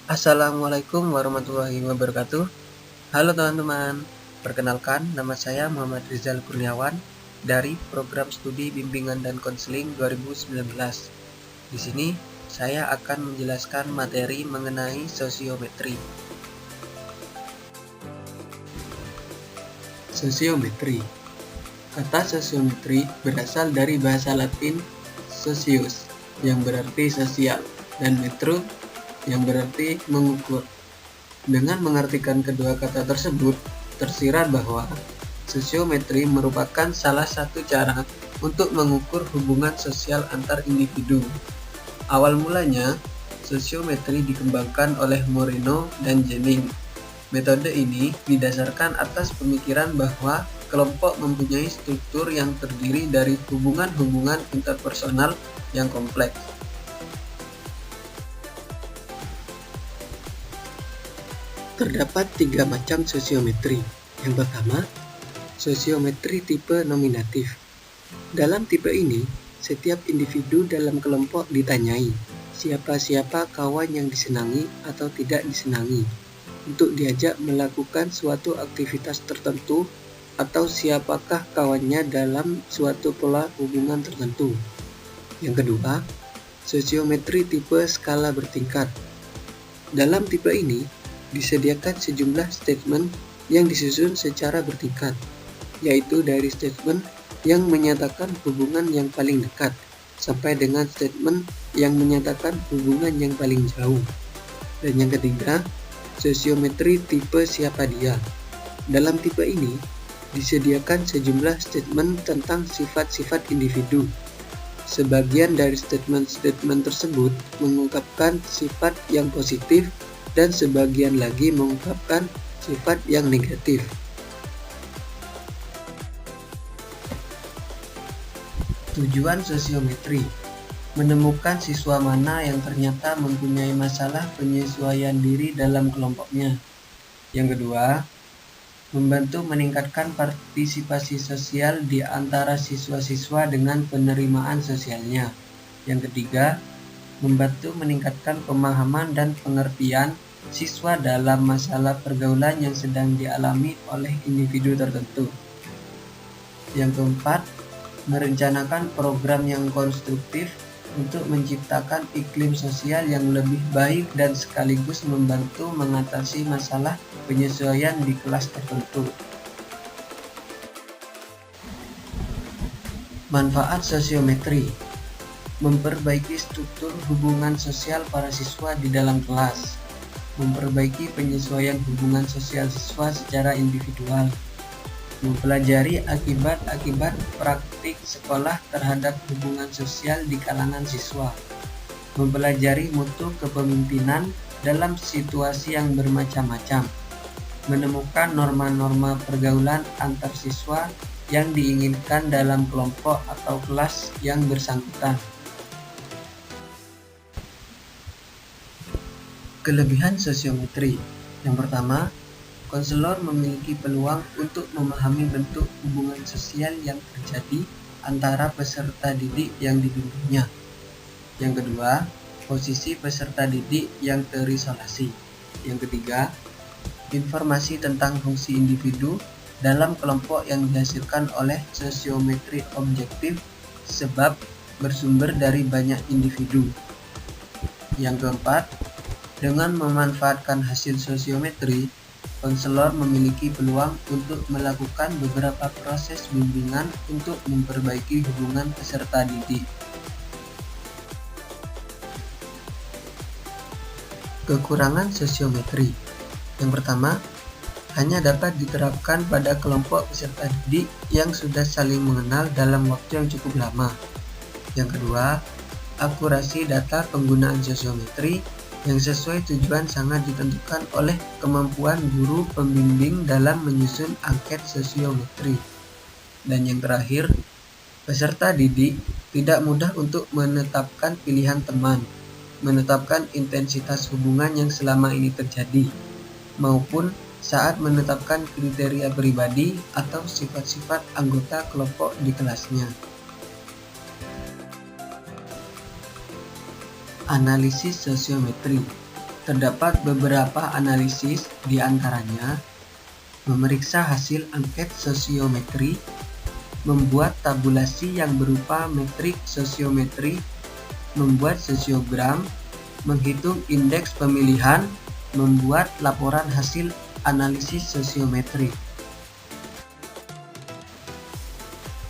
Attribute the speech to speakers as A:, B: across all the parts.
A: Assalamualaikum warahmatullahi wabarakatuh. Halo teman-teman, perkenalkan nama saya Muhammad Rizal Kurniawan dari Program Studi Bimbingan dan Konseling 2019. Di sini saya akan menjelaskan materi mengenai sosiometri. Sosiometri. Kata sosiometri berasal dari bahasa Latin socius yang berarti sosial dan metro yang berarti mengukur. Dengan mengartikan kedua kata tersebut, tersirat bahwa sosiometri merupakan salah satu cara untuk mengukur hubungan sosial antar individu. Awal mulanya, sosiometri dikembangkan oleh Moreno dan Jennings. Metode ini didasarkan atas pemikiran bahwa kelompok mempunyai struktur yang terdiri dari hubungan-hubungan interpersonal yang kompleks. Terdapat 3 macam sosiometri. Yang pertama, sosiometri tipe nominatif. Dalam tipe ini, setiap individu dalam kelompok ditanyai siapa-siapa kawan yang disenangi atau tidak disenangi untuk diajak melakukan suatu aktivitas tertentu atau siapakah kawannya dalam suatu pola hubungan tertentu. Yang kedua, sosiometri tipe skala bertingkat. Dalam tipe ini, disediakan sejumlah statement yang disusun secara bertingkat, yaitu dari statement yang menyatakan hubungan yang paling dekat sampai dengan statement yang menyatakan hubungan yang paling jauh. Dan yang ketiga, sosiometri tipe siapa dia. Dalam tipe ini, disediakan sejumlah statement tentang sifat-sifat individu. Sebagian dari statement-statement tersebut mengungkapkan sifat yang positif dan sebagian lagi mengungkapkan sifat yang negatif. Tujuan sosiometri: menemukan siswa mana yang ternyata mempunyai masalah penyesuaian diri dalam kelompoknya. Yang kedua, membantu meningkatkan partisipasi sosial di antara siswa-siswa dengan penerimaan sosialnya. Yang ketiga, membantu meningkatkan pemahaman dan pengertian siswa dalam masalah pergaulan yang sedang dialami oleh individu tertentu. Yang keempat, merencanakan program yang konstruktif untuk menciptakan iklim sosial yang lebih baik dan sekaligus membantu mengatasi masalah penyesuaian di kelas tertentu. Manfaat sosiometri: memperbaiki struktur hubungan sosial para siswa di dalam kelas, memperbaiki penyesuaian hubungan sosial siswa secara individual, mempelajari akibat-akibat praktik sekolah terhadap hubungan sosial di kalangan siswa, mempelajari mutu kepemimpinan dalam situasi yang bermacam-macam, menemukan norma-norma pergaulan antar siswa yang diinginkan dalam kelompok atau kelas yang bersangkutan. Kelebihan sosiometri: yang pertama, konselor memiliki peluang untuk memahami bentuk hubungan sosial yang terjadi antara peserta didik yang dibimbingnya. Yang kedua, posisi peserta didik yang terisolasi. Yang ketiga, informasi tentang fungsi individu dalam kelompok yang dihasilkan oleh sosiometri objektif sebab bersumber dari banyak individu. Yang keempat, dengan memanfaatkan hasil sosiometri, konselor memiliki peluang untuk melakukan beberapa proses bimbingan untuk memperbaiki hubungan peserta didik. Kekurangan sosiometri: yang pertama, hanya dapat diterapkan pada kelompok peserta didik yang sudah saling mengenal dalam waktu yang cukup lama. Yang kedua, akurasi data penggunaan sosiometri yang sesuai tujuan sangat ditentukan oleh kemampuan guru pembimbing dalam menyusun angket sosiometri. Dan yang terakhir, peserta didik tidak mudah untuk menetapkan pilihan teman, menetapkan intensitas hubungan yang selama ini terjadi, maupun saat menetapkan kriteria pribadi atau sifat-sifat anggota kelompok di kelasnya. Analisis sosiometri: Terdapat beberapa analisis, di antaranya memeriksa hasil angket sosiometri, membuat tabulasi yang berupa metrik sosiometri, membuat sosiogram, menghitung indeks pemilihan, membuat laporan hasil analisis sosiometri.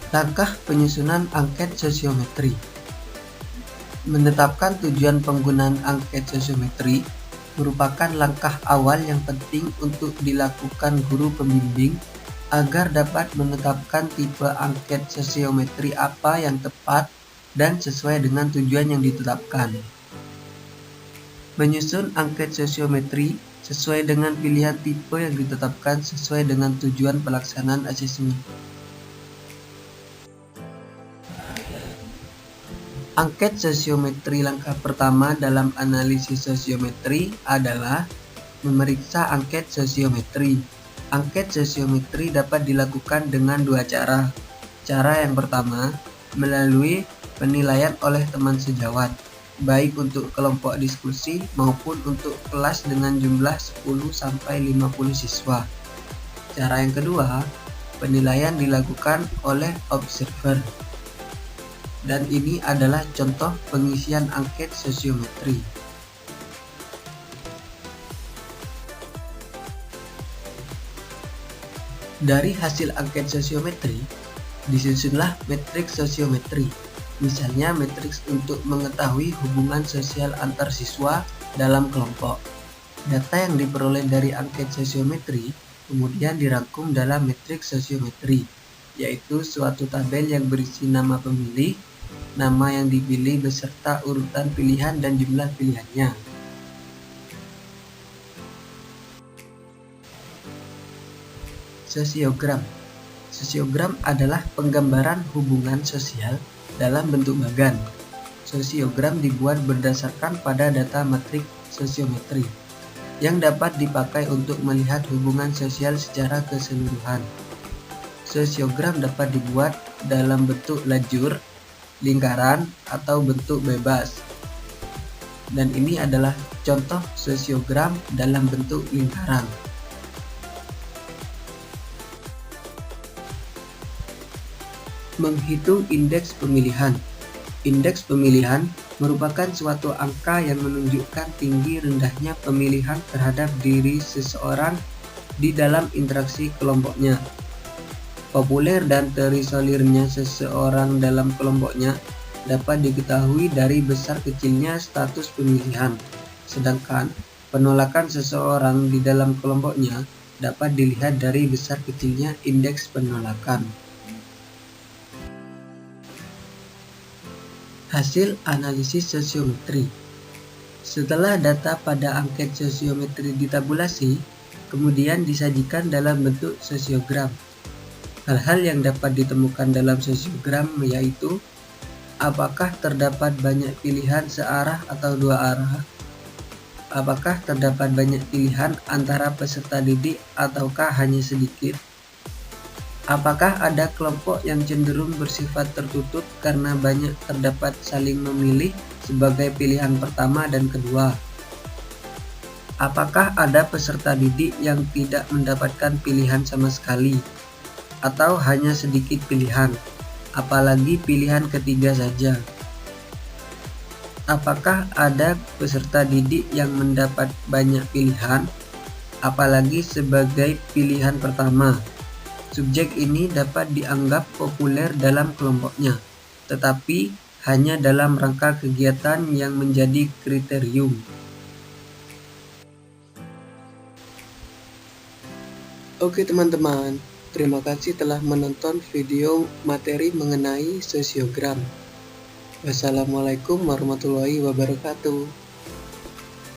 A: Langkah penyusunan angket sosiometri. Menetapkan tujuan penggunaan angket sosiometri merupakan langkah awal yang penting untuk dilakukan guru pembimbing agar dapat menetapkan tipe angket sosiometri apa yang tepat dan sesuai dengan tujuan yang ditetapkan. Menyusun angket sosiometri sesuai dengan pilihan tipe yang ditetapkan sesuai dengan tujuan pelaksanaan asesmen. Angket sosiometri langkah pertama dalam analisis sosiometri adalah memeriksa angket sosiometri. Angket sosiometri dapat dilakukan dengan dua cara. Cara yang pertama, melalui penilaian oleh teman sejawat, baik untuk kelompok diskusi maupun untuk kelas dengan jumlah 10-50 siswa. Cara yang kedua, penilaian dilakukan oleh observer. Dan ini adalah contoh pengisian angket sosiometri. Dari hasil angket sosiometri, disusunlah matriks sosiometri. Misalnya matriks untuk mengetahui hubungan sosial antar siswa dalam kelompok. Data yang diperoleh dari angket sosiometri kemudian dirangkum dalam matriks sosiometri, yaitu suatu tabel yang berisi nama pemilih, nama yang dipilih beserta urutan pilihan dan jumlah pilihannya. Sosiogram. Sosiogram adalah penggambaran hubungan sosial dalam bentuk bagan. Sosiogram dibuat berdasarkan pada data matrik sosiometri yang dapat dipakai untuk melihat hubungan sosial secara keseluruhan. Sosiogram dapat dibuat dalam bentuk lajur, lingkaran, atau bentuk bebas. Dan ini adalah contoh sosiogram dalam bentuk lingkaran. Menghitung indeks pemilihan. Indeks pemilihan merupakan suatu angka yang menunjukkan tinggi rendahnya pemilihan terhadap diri seseorang di dalam interaksi kelompoknya. Populer dan terisolirnya seseorang dalam kelompoknya dapat diketahui dari besar kecilnya status pemilihan, sedangkan penolakan seseorang di dalam kelompoknya dapat dilihat dari besar kecilnya indeks penolakan. Hasil analisis sosiometri. Setelah data pada angket sosiometri ditabulasi, kemudian disajikan dalam bentuk sosiogram. Hal-hal yang dapat ditemukan dalam sosiogram yaitu apakah terdapat banyak pilihan searah atau dua arah, apakah terdapat banyak pilihan antara peserta didik ataukah hanya sedikit, apakah ada kelompok yang cenderung bersifat tertutup karena banyak terdapat saling memilih sebagai pilihan pertama dan kedua, apakah ada peserta didik yang tidak mendapatkan pilihan sama sekali, atau hanya sedikit pilihan, apalagi pilihan ketiga saja. Apakah ada peserta didik yang mendapat banyak pilihan, apalagi sebagai pilihan pertama. Subjek ini dapat dianggap populer dalam kelompoknya, tetapi hanya dalam rangka kegiatan yang menjadi kriterium. Oke teman-teman, terima kasih telah menonton video materi mengenai sosiogram. Wassalamualaikum warahmatullahi wabarakatuh.